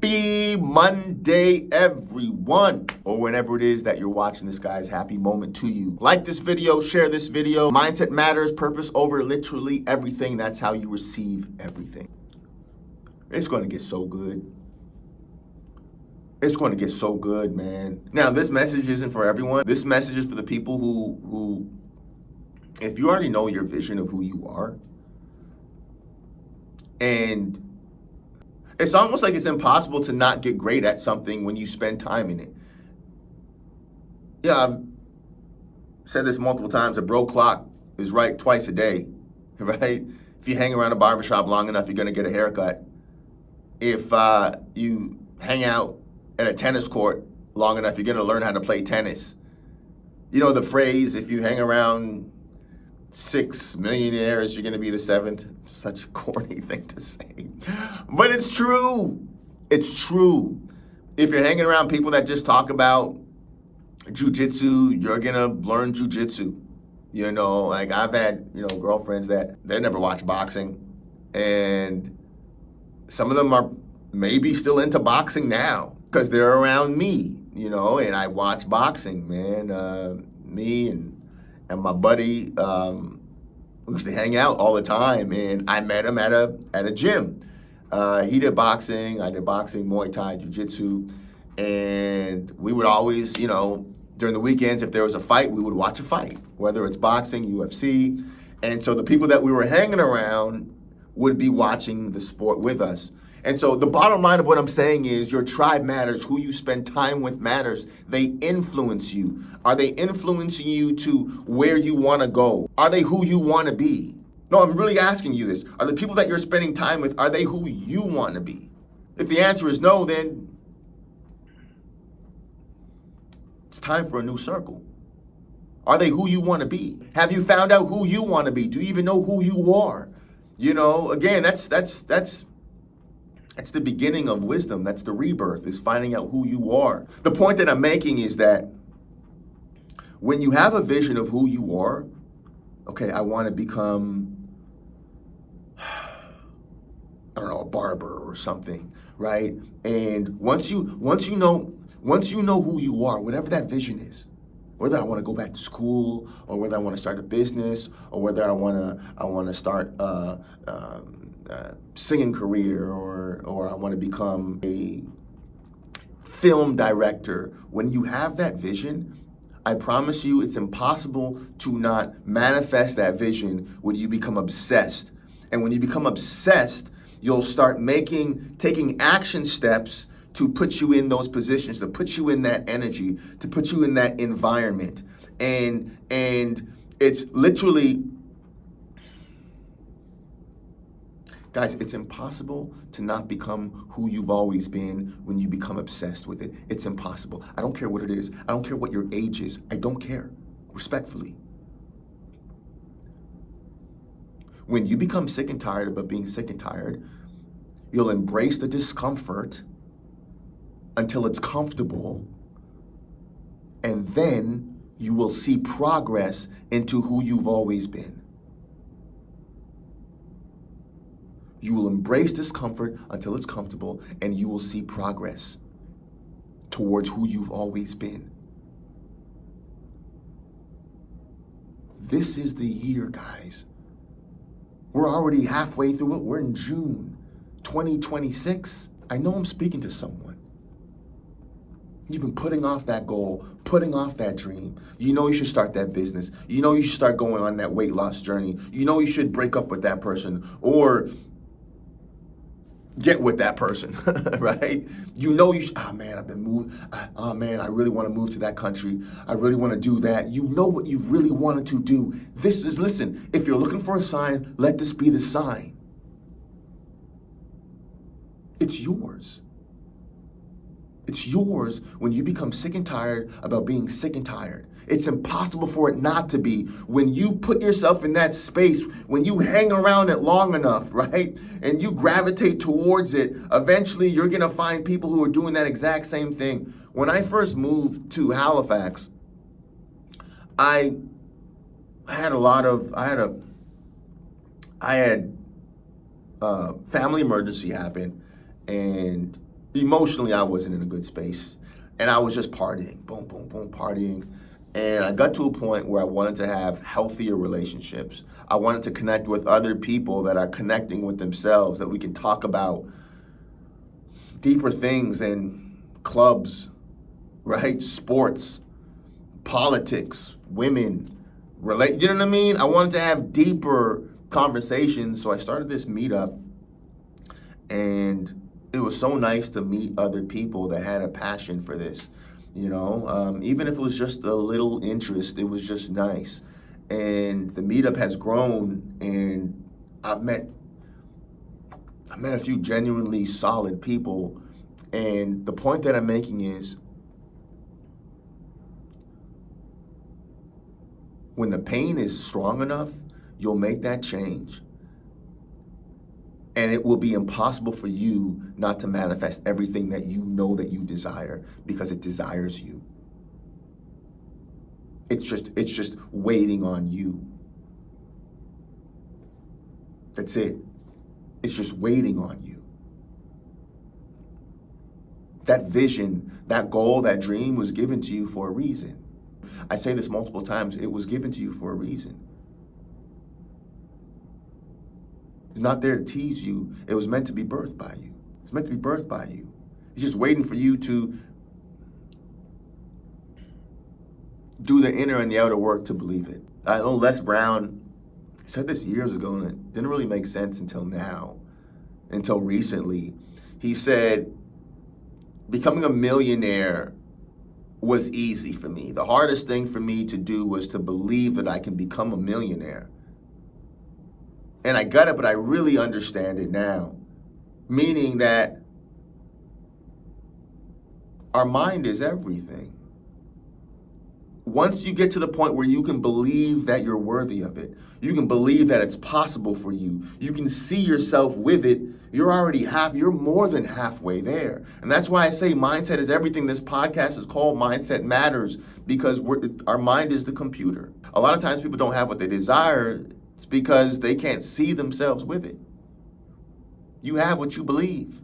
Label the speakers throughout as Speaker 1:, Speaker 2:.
Speaker 1: Happy Monday, everyone, or whenever it is that you're watching this, guys. Happy moment to you. Like this video, share this video. Mindset matters, purpose over literally everything. That's how you receive everything. It's going to get so good. It's going to get so good, man. Now, this message isn't for everyone. This message is for the people who, if you already know your vision of who you are, and it's almost like it's impossible to not get great at something when you spend time in it. Yeah, I've said this multiple times. A broke clock is right twice a day, right? If you hang around a barbershop long enough, you're going to get a haircut. If you hang out at a tennis court long enough, you're going to learn how to play tennis. You know the phrase, if you hang around 6 millionaires, you're going to be the 7th. Such a corny thing to say. But it's true. It's true. If you're hanging around people that just talk about jujitsu, you're going to learn jujitsu. You know, like I've had, girlfriends that they never watch boxing. And some of them are maybe still into boxing now because they're around me, and I watch boxing, man. Me and my buddy, we used to hang out all the time, and I met him at a gym. He did boxing, I did boxing, Muay Thai, Jiu-Jitsu, and we would always, during the weekends, if there was a fight, we would watch a fight, whether it's boxing, UFC, and so the people that we were hanging around would be watching the sport with us. And so the bottom line of what I'm saying is your tribe matters. Who you spend time with matters. They influence you. Are they influencing you to where you want to go? Are they who you want to be? No, I'm really asking you this. Are the people that you're spending time with, are they who you want to be? If the answer is no, then it's time for a new circle. Are they who you want to be? Have you found out who you want to be? Do you even know who you are? Again, that's the beginning of wisdom. That's the rebirth, is finding out who you are. The point that I'm making is that when you have a vision of who you are, okay, I want to become, a barber or something, right? And once you know who you are, whatever that vision is, whether I want to go back to school, or whether I want to start a business, or whether I want to start singing career, or I want to become a film director. When you have that vision, I promise you it's impossible to not manifest that vision when you become obsessed. And when you become obsessed, you'll start taking action steps to put you in those positions, to put you in that energy, to put you in that environment. And it's literally, guys, it's impossible to not become who you've always been when you become obsessed with it. It's impossible. I don't care what it is. I don't care what your age is. I don't care, respectfully. When you become sick and tired about being sick and tired, you'll embrace the discomfort until it's comfortable, and then you will see progress into who you've always been. You will embrace discomfort until it's comfortable, and you will see progress towards who you've always been. This is the year, guys. We're already halfway through it. We're in June 2026. I know I'm speaking to someone. You've been putting off that goal, putting off that dream. You know you should start that business. You know you should start going on that weight loss journey. You know you should break up with that person or get with that person, right? You know you should, I've been moved. I really want to move to that country. I really want to do that. You know what you really wanted to do. Listen, if you're looking for a sign, let this be the sign. It's yours. It's yours when you become sick and tired about being sick and tired. It's impossible for it not to be. When you put yourself in that space, when you hang around it long enough, right, and you gravitate towards it, eventually you're going to find people who are doing that exact same thing. When I first moved to Halifax, I had a family emergency happen, and Emotionally, I wasn't in a good space. And I was just partying, boom, boom, boom, partying. And I got to a point where I wanted to have healthier relationships. I wanted to connect with other people that are connecting with themselves, that we can talk about deeper things than clubs, right? Sports, politics, women, you know what I mean? I wanted to have deeper conversations. So I started this meetup, and it was so nice to meet other people that had a passion for this. Even if it was just a little interest, it was just nice. And the meetup has grown, and I've met a few genuinely solid people. And the point that I'm making is, when the pain is strong enough, you'll make that change. And it will be impossible for you not to manifest everything that you know that you desire, because it desires you. It's just waiting on you. That's it. It's just waiting on you. That vision, that goal, that dream was given to you for a reason. I say this multiple times. It was given to you for a reason. It's not there to tease you. It was meant to be birthed by you. It's meant to be birthed by you. It's just waiting for you to do the inner and the outer work to believe it. I know Les Brown said this years ago, and it didn't really make sense until now, until recently. He said, becoming a millionaire was easy for me. The hardest thing for me to do was to believe that I can become a millionaire. And I got it, but I really understand it now. Meaning that our mind is everything. Once you get to the point where you can believe that you're worthy of it, you can believe that it's possible for you, you can see yourself with it, you're more than halfway there. And that's why I say mindset is everything. This podcast is called Mindset Matters, because our mind is the computer. A lot of times people don't have what they desire. It's because they can't see themselves with it. You have what you believe,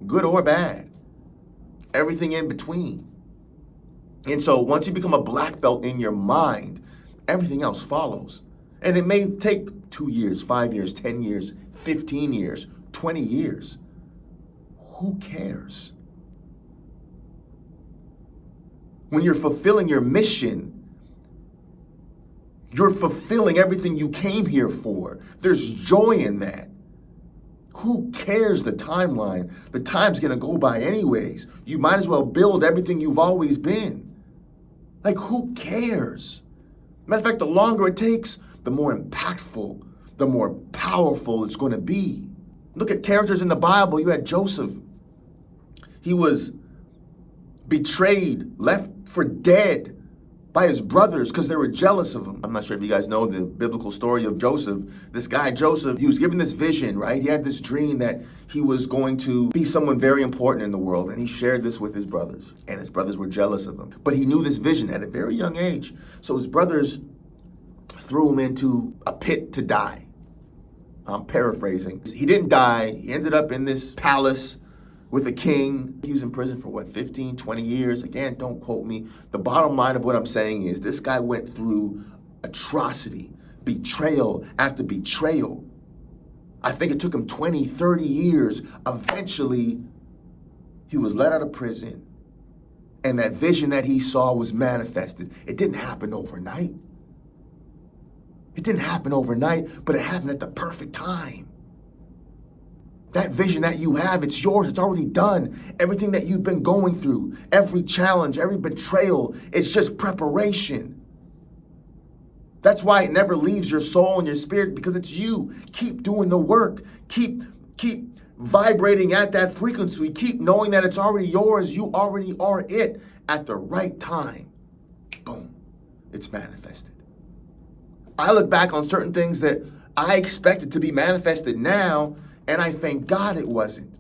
Speaker 1: good or bad, everything in between. And so once you become a black belt in your mind, everything else follows. And it may take 2 years, 5 years, 10 years, 15 years, 20 years. Who cares? When you're fulfilling your mission, you're fulfilling everything you came here for. There's joy in that. Who cares the timeline? The time's gonna go by anyways. You might as well build everything you've always been. Like, who cares? Matter of fact, the longer it takes, the more impactful, the more powerful it's gonna be. Look at characters in the Bible. You had Joseph. He was betrayed, left for dead by his brothers because they were jealous of him. I'm not sure if you guys know the biblical story of Joseph. This guy, Joseph, he was given this vision, right? He had this dream that he was going to be someone very important in the world, and he shared this with his brothers, and his brothers were jealous of him. But he knew this vision at a very young age. So his brothers threw him into a pit to die. I'm paraphrasing. He didn't die. He ended up in this palace with a king. He was in prison for 15, 20 years. Again, don't quote me. The bottom line of what I'm saying is this guy went through atrocity, betrayal after betrayal. I think it took him 20, 30 years. Eventually, he was let out of prison, and that vision that he saw was manifested. It didn't happen overnight. It didn't happen overnight, but it happened at the perfect time. That vision that you have, it's yours, it's already done. Everything that you've been going through, every challenge, every betrayal, it's just preparation. That's why it never leaves your soul and your spirit, because it's you. Keep doing the work. Keep vibrating at that frequency. Keep knowing that it's already yours. You already are it at the right time. Boom, it's manifested. I look back on certain things that I expected to be manifested now, and I thank God it wasn't,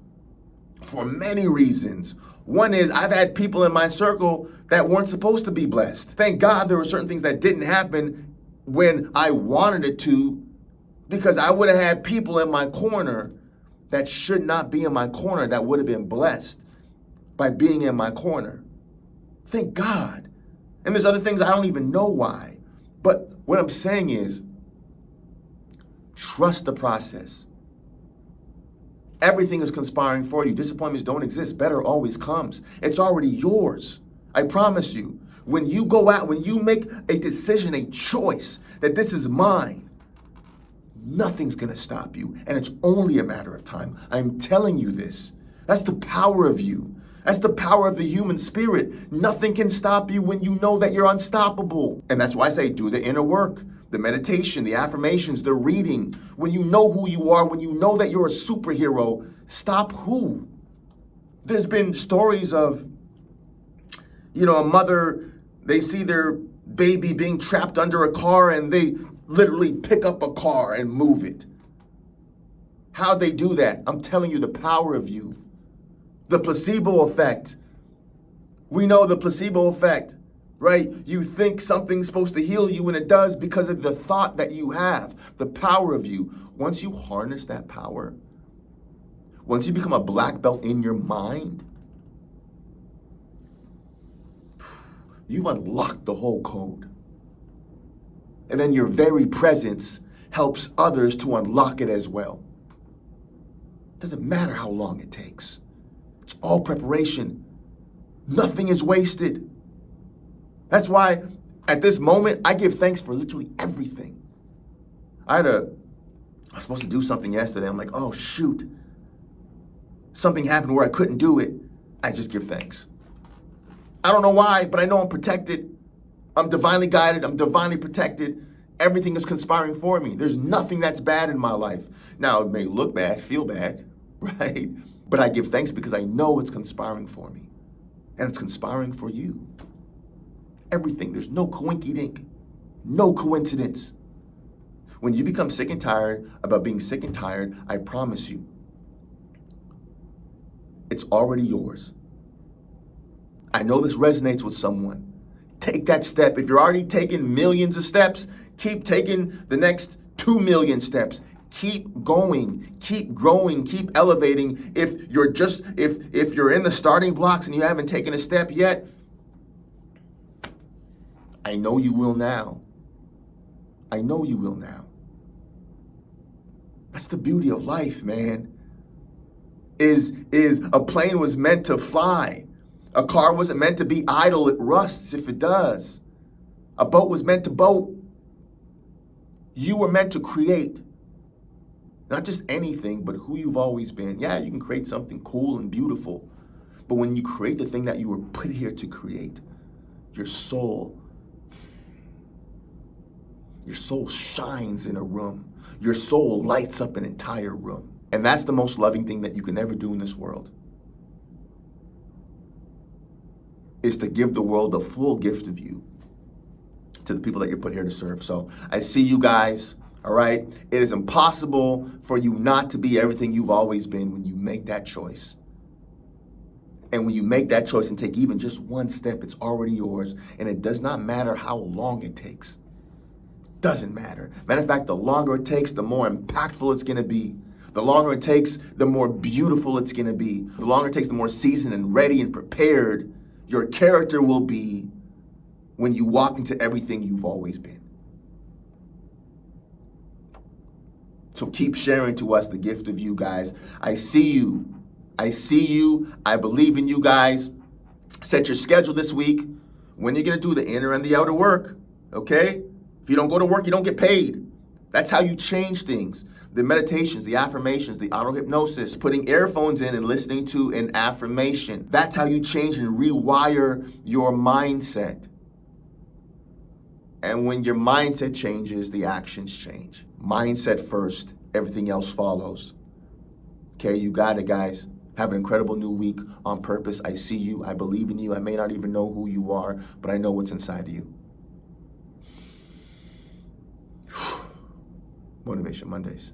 Speaker 1: for many reasons. One is I've had people in my circle that weren't supposed to be blessed. Thank God there were certain things that didn't happen when I wanted it to, because I would have had people in my corner that should not be in my corner that would have been blessed by being in my corner. Thank God. And there's other things I don't even know why. But what I'm saying is, trust the process. Everything is conspiring for you. Disappointments don't exist. Better always comes. It's already yours. I promise you. When you go out, when you make a decision, a choice that this is mine, nothing's going to stop you. And it's only a matter of time. I'm telling you this. That's the power of you. That's the power of the human spirit. Nothing can stop you when you know that you're unstoppable. And that's why I say do the inner work, the meditation, the affirmations, the reading. When you know who you are, when you know that you're a superhero, stop who? There's been stories of, a mother, they see their baby being trapped under a car and they literally pick up a car and move it. How'd they do that? I'm telling you the power of you. The placebo effect. We know the placebo effect, right? You think something's supposed to heal you and it does because of the thought that you have, the power of you. Once you harness that power, once you become a black belt in your mind, you've unlocked the whole code. And then your very presence helps others to unlock it as well. Doesn't matter how long it takes. It's all preparation. Nothing is wasted. That's why at this moment, I give thanks for literally everything. I was supposed to do something yesterday. I'm like, oh, shoot. Something happened where I couldn't do it. I just give thanks. I don't know why, but I know I'm protected. I'm divinely guided. I'm divinely protected. Everything is conspiring for me. There's nothing that's bad in my life. Now, it may look bad, feel bad, right? But I give thanks because I know it's conspiring for me. And it's conspiring for you. Everything. There's no coinky-dink. No coincidence. When you become sick and tired about being sick and tired, I promise you, it's already yours. I know this resonates with someone. Take that step. If you're already taking millions of steps, keep taking the next 2 million steps. Keep going, keep growing, keep elevating. If you're in the starting blocks and you haven't taken a step yet, I know you will now. I know you will now. That's the beauty of life, man. Is a plane was meant to fly. A car wasn't meant to be idle. It rusts if it does. A boat was meant to boat. You were meant to create. Not just anything, but who you've always been. Yeah, you can create something cool and beautiful. But when you create the thing that you were put here to create, your soul shines in a room. Your soul lights up an entire room. And that's the most loving thing that you can ever do in this world. Is to give the world the full gift of you to the people that you're put here to serve. So I see you guys, all right? It is impossible for you not to be everything you've always been when you make that choice. And when you make that choice and take even just one step, it's already yours. And it does not matter how long it takes. Doesn't matter. Matter of fact, the longer it takes, the more impactful it's going to be. The longer it takes, the more beautiful it's going to be. The longer it takes, the more seasoned and ready and prepared your character will be when you walk into everything you've always been. So keep sharing to us the gift of you guys. I see you. I see you. I believe in you guys. Set your schedule this week. When you're going to do the inner and the outer work, okay? If you don't go to work, you don't get paid. That's how you change things. The meditations, the affirmations, the auto-hypnosis, putting earphones in and listening to an affirmation. That's how you change and rewire your mindset. And when your mindset changes, the actions change. Mindset first, everything else follows. Okay, you got it, guys. Have an incredible new week on purpose. I see you. I believe in you. I may not even know who you are, but I know what's inside of you. Motivation Mondays.